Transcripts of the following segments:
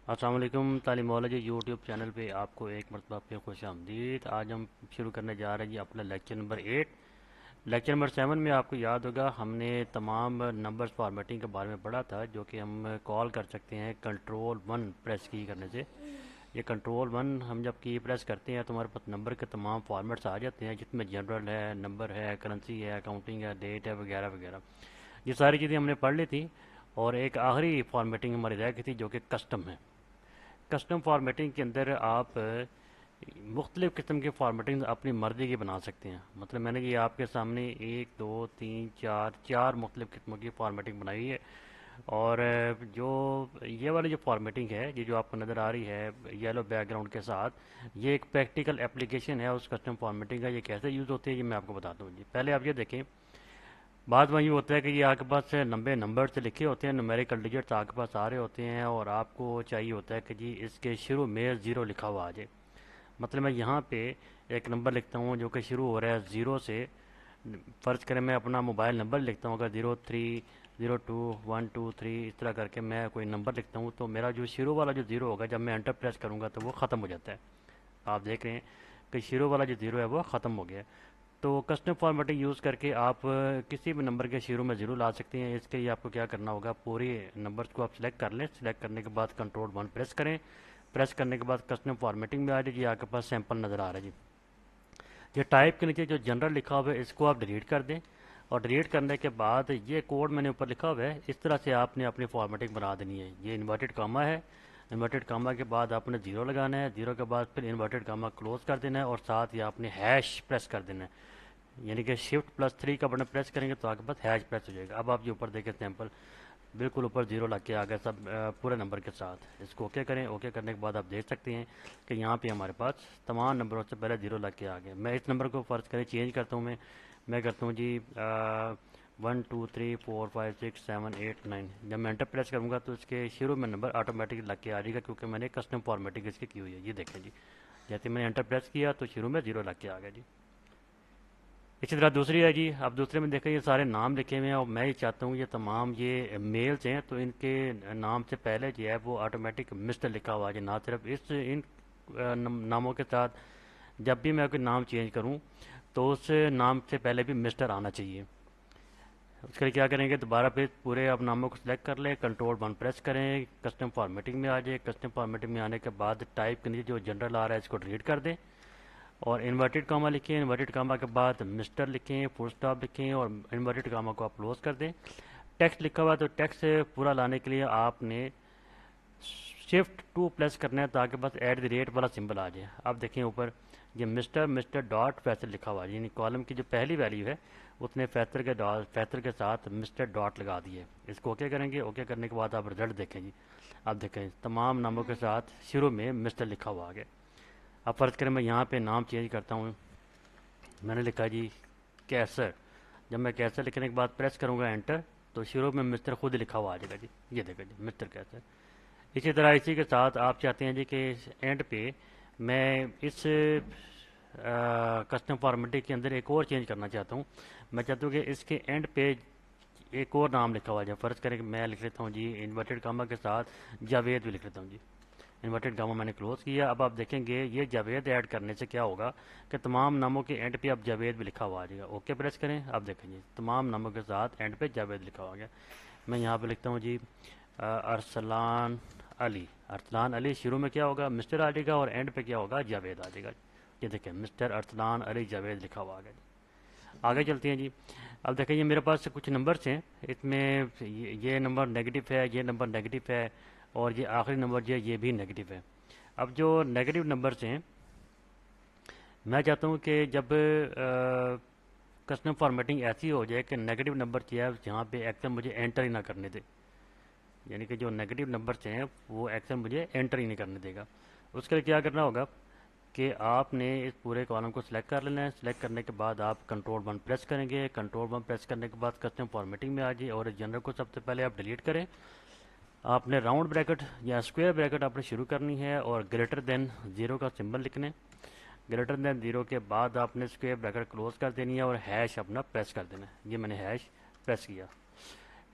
السلام علیکم تعلیمالوجی YouTube channel پہ آپ کو ایک مرتبہ پہ خوش آمدید۔ آج ہم شروع کرنے جا رہے ہیں جی اپنا لیکچر نمبر 8۔ لیکچر نمبر 7 میں آپ کو یاد ہوگا ہم نے تمام نمبرز فارمیٹنگ کے بارے میں پڑھا تھا، جو کہ ہم کال کر سکتے ہیں کنٹرول 1 پریس کی کرنے سے۔ یہ کنٹرول 1 ہم جب کی پریس کرتے ہیں تو ہمارے پاس نمبر کے تمام فارمیٹس آ جاتے ہیں، جس میں جنرل ہے، نمبر ہے، کرنسی ہے، کاؤنٹنگ ہے، ڈیٹ ہے، وغیرہ وغیرہ۔ یہ ساری چیزیں ہم نے پڑھ لی تھی، اور ایک آخری فارمیٹنگ ہماری رہ گئی تھی جو کہ کسٹم ہے۔ کسٹم فارمیٹنگ کے اندر آپ مختلف قسم کے فارمیٹنگ اپنی مرضی کی بنا سکتے ہیں۔ مطلب میں نے یہ آپ کے سامنے 1 2 3 4 مختلف قسموں کی فارمیٹنگ بنائی ہے، اور جو یہ والی جو فارمیٹنگ ہے، یہ جو آپ کو نظر آ رہی ہے یلو بیک گراؤنڈ کے ساتھ، یہ ایک پریکٹیکل اپلیکیشن ہے اس کسٹم فارمیٹنگ کا۔ یہ کیسے یوز ہوتی ہے یہ میں آپ کو بتاتا ہوں جی۔ پہلے آپ یہ دیکھیں، بعد میں یہ ہوتا ہے کہ یہ آپ کے پاس لمبے نمبر سے لکھے ہوتے ہیں، نومیریکل ڈیجٹس آپ کے پاس آ رہے ہوتے ہیں، اور آپ کو چاہیے ہوتا ہے کہ جی اس کے شروع میں 0 لکھا ہوا آ جائے۔ مطلب میں یہاں پہ ایک نمبر لکھتا ہوں جو کہ شروع ہو رہا ہے 0 سے۔ فرض کریں میں اپنا موبائل نمبر لکھتا ہوں، اگر 030212 اس طرح کر کے میں کوئی نمبر لکھتا ہوں، تو میرا جو شروع والا جو 0 ہوگا جب میں انٹر پریس کروں گا تو وہ ختم ہو جاتا ہے۔ آپ دیکھ رہے ہیں کہ شروع والا جو 0 ہے وہ ختم ہو گیا ہے۔ تو کسٹم فارمیٹنگ یوز کر کے آپ کسی بھی نمبر کے شروع میں 0 لا سکتے ہیں۔ اس کے لیے آپ کو کیا کرنا ہوگا، پوری نمبرز کو آپ سلیکٹ کر لیں، سلیکٹ کرنے کے بعد کنٹرول 1 پریس کریں۔ پریس کرنے کے بعد کسٹم فارمیٹنگ میں آ جائے جی، آپ کے پاس سیمپل نظر آ رہا ہے جی۔ یہ ٹائپ کے نیچے جو جنرل لکھا ہوا ہے اس کو آپ ڈیلیٹ کر دیں، اور ڈیلیٹ کرنے کے بعد یہ کوڈ میں نے اوپر لکھا ہوا ہے، اس طرح سے آپ نے اپنی فارمیٹنگ بنا دینی ہے۔ یہ انورٹڈ کاما ہے، انورٹڈ کاما کے بعد آپ نے 0 لگانا ہے، 0 کے بعد پھر انورٹڈ کاما کلوز کر دینا ہے، اور ساتھ ہی آپ نے ہیش پریس کر دینا ہے۔ یعنی کہ شفٹ+3 کا بٹن پریس کریں گے تو آپ کے پاس ہیش پریس ہو جائے گا۔ اب آپ جو اوپر دیکھیں سیمپل بالکل اوپر 0 لگ کے آ گیا سب پورے نمبر کے ساتھ۔ اس کو اوکے کریں، اوکے کرنے کے بعد آپ دیکھ سکتے ہیں کہ یہاں پہ ہمارے پاس تمام نمبروں سے پہلے 0 لگ کے آ گیا۔ میں اس نمبر کو فرض کریں چینج کرتا ہوں، میں کرتا ہوں جی 1 2 3 4 5 6 7 8 9۔ جب میں انٹر پریس کروں گا تو اس کے شروع میں نمبر آٹومیٹک لگ کے آ جائے گا، کیونکہ میں نے کسٹم فارمیٹنگ اس کی ہوئی ہے۔ یہ دیکھیں جی، جیسے میں نے انٹر پریس کیا تو شروع میں 0 لگ کے آ گیا جی۔ اسی طرح دوسری ہے جی، اب دوسرے میں دیکھیں یہ سارے نام لکھے ہوئے ہیں، اور میں یہ چاہتا ہوں یہ تمام یہ میلز ہیں تو ان کے نام سے پہلے جو ہے وہ آٹومیٹک مسٹر لکھا ہوا ہے۔ نہ صرف ان ناموں کے ساتھ جب بھی میں کوئی نام چینج کروں تو اس نام سے پہلے بھی مسٹر آنا چاہیے۔ اس کے لیے کیا کریں گے، دوبارہ پھر پورے آپ ناموں کو سلیکٹ کر لیں، کنٹرول 1 پریس کریں، کسٹم فارمیٹنگ میں آ جائے۔ کسٹم فارمیٹنگ میں آنے کے بعد ٹائپ کے نیچے جو جنرل آ رہا ہے اس کو ڈیلیٹ کر دیں، اور انورٹڈ کاما لکھیں، انورٹڈ کاما کے بعد مسٹر لکھیں، فل سٹاپ لکھیں، اور انورٹڈ کاما کو آپ کلوز کر دیں۔ ٹیکسٹ لکھا ہوا ہے تو ٹیکسٹ پورا لانے کے لیے آپ نے شفٹ 2 پریس کرنا ہے تاکہ بس ایٹ دی ریٹ والا سمبل آ جائے۔ آپ دیکھیں اوپر یہ مسٹر ڈاٹ فیصل لکھا ہوا ہے، یعنی کالم کی جو پہلی ویلیو ہے اس نے فیصل کے ساتھ مسٹر ڈاٹ لگا دی ہے۔ اس کو اوکے کریں گے، اوکے کرنے کے بعد آپ رزلٹ دیکھیں جی۔ آپ دیکھیں تمام ناموں کے ساتھ شروع میں مسٹر لکھا ہوا آ گیا۔ اب فرض کریں میں یہاں پہ نام چینج کرتا ہوں، میں نے لکھا جی کیسر۔ جب میں کیسر لکھنے کے بعد پریس کروں گا انٹر تو شروع میں مسٹر خود لکھا ہوا آ جائے گا جی۔ یہ دیکھا جی مسٹر کیسر۔ اسی طرح اسی کے ساتھ آپ چاہتے ہیں جی کہ اینڈ پہ میں اس کسٹم فارمیٹنگ کے اندر ایک اور چینج کرنا چاہتا ہوں۔ میں چاہتا ہوں کہ اس کے اینڈ پہ ایک اور نام لکھا ہوا جائے۔ فرض کریں کہ میں لکھ لیتا ہوں جی انورٹڈ کاما کے ساتھ جاوید بھی لکھ لیتا ہوں جی۔ انورٹڈ کاما میں نے کلوز کیا۔ اب آپ دیکھیں گے یہ جاوید ایڈ کرنے سے کیا ہوگا کہ تمام ناموں کے اینڈ پہ اب جاوید بھی لکھا ہوا آ جائے گا۔ اوکے پریس کریں، اب دیکھیں جی تمام ناموں کے ساتھ اینڈ پہ جاوید لکھا ہوا گیا۔ میں یہاں پہ لکھتا ہوں جی ارسلان علی۔ ارسلان علی شروع میں کیا ہوگا مسٹر آ جائے گا، اور اینڈ پہ کیا ہوگا جاوید آ جائے گا۔ یہ دیکھیں مسٹر ارسلان علی جاوید لکھا ہوا آ گیا جی۔ آگے چلتے ہیں جی۔ اب دیکھیں یہ میرے پاس کچھ نمبرس ہیں، اس میں یہ نمبر نیگیٹو ہے، یہ نمبر نیگیٹو ہے، اور یہ آخری نمبر جو ہے یہ بھی نیگیٹو ہے۔ اب جو نیگیٹو نمبرس ہیں میں چاہتا ہوں کہ جب کسٹم فارمیٹنگ ایسی ہو جائے کہ نیگیٹو نمبر جو ہے جہاں پہ ایکسل مجھے انٹر ہی نہ کرنے دے، یعنی کہ جو نیگیٹو نمبرس ہیں وہ ایکسل مجھے انٹر ہی نہیں کرنے دے گا۔ اس کے لیے کیا کرنا ہوگا کہ آپ نے اس پورے کالم کو سلیکٹ کر لینا ہے۔ سلیکٹ کرنے کے بعد آپ کنٹرول 1 پریس کریں گے، کنٹرول 1 پریس کرنے کے بعد کسٹم فارمیٹنگ میں آ جائے، اور جنرل کو سب سے پہلے آپ ڈیلیٹ کریں۔ آپ نے راؤنڈ بریکٹ یا اسکوائر بریکٹ آپ نے شروع کرنی ہے، اور گریٹر دین 0 کا سمبل لکھنے۔ گریٹر دین 0 کے بعد آپ نے اسکوائر بریکٹ کلوز کر دینی ہے، اور ہیش اپنا پریس کر دینا ہے۔ یہ میں نے ہیش پریس کیا۔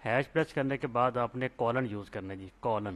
ہیش پریس کرنے کے بعد آپ نے کالن یوز کرنا ہے جی، کالن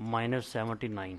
-79,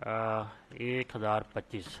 1025।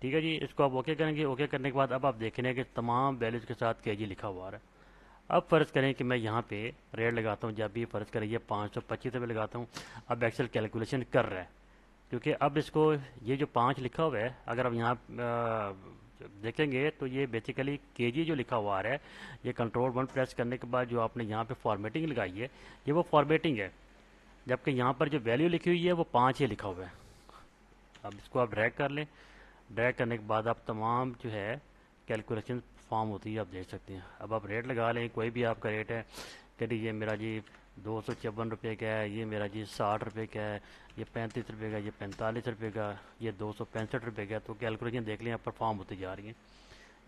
ٹھیک ہے جی، اس کو آپ اوکے کریں گے۔ اوکے کرنے کے بعد اب آپ دیکھیں کہ تمام ویلیوز کے ساتھ کے جی لکھا ہوا ہے۔ اب فرض کریں کہ میں یہاں پہ ریٹ لگاتا ہوں، جب بھی فرض کریں یہ 525 روپے لگاتا ہوں، اب ایکسل کیلکولیشن کر رہا ہے، کیونکہ اب اس کو یہ جو 5 لکھا ہوا ہے، اگر آپ یہاں دیکھیں گے تو یہ بیسیکلی کے جی جو لکھا ہوا ہے، یہ کنٹرول 1 پریس کرنے کے بعد جو آپ نے یہاں پہ فارمیٹنگ لگائی ہے، یہ وہ فارمیٹنگ ہے، جبکہ یہاں پر جو ویلیو لکھی ہوئی ہے وہ 5 ہی لکھا ہوا ہے۔ اب اس کو آپ ڈریگ کر لیں، ڈریگ کرنے کے بعد آپ تمام جو ہے کیلکولیشن فارم ہوتی ہے، آپ دیکھ سکتے ہیں۔ اب آپ ریٹ لگا لیں، کوئی بھی آپ کا ریٹ ہے کہ یہ میرا جی 254 روپے کا ہے، یہ میرا جی 60 روپے کا ہے، یہ 35 روپے کا، یہ 45 روپے کا، یہ 265 روپے کا، تو کیلکولیشن دیکھ لیں آپ پرفارم ہوتی جا رہی ہیں۔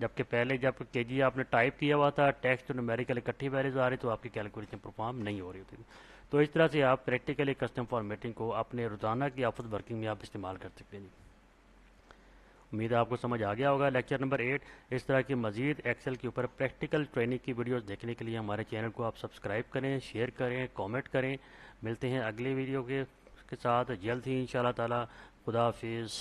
جبکہ پہلے جب کے جی آپ نے ٹائپ کیا ہوا تھا، ٹیکسٹ نومیریکل اکٹھی ویلیوز آ رہی تو آپ کی کیلکولیشن پرفارم نہیں ہو رہی ہوتی تھی۔ تو اس طرح سے آپ پریکٹیکلی کسٹم فارمیٹنگ کو اپنے روزانہ کی آفس ورکنگ میں آپ استعمال کر سکتے ہیں جی۔ امید ہے آپ کو سمجھ آ گیا ہوگا۔ لیکچر نمبر 8، اس طرح کی مزید ایکسل کے اوپر پریکٹیکل ٹریننگ کی ویڈیوز دیکھنے کے لیے ہمارے چینل کو آپ سبسکرائب کریں، شیئر کریں، کامنٹ کریں۔ ملتے ہیں اگلی ویڈیو کے ساتھ جلد ہی انشاءاللہ تعالی۔ خدا حافظ۔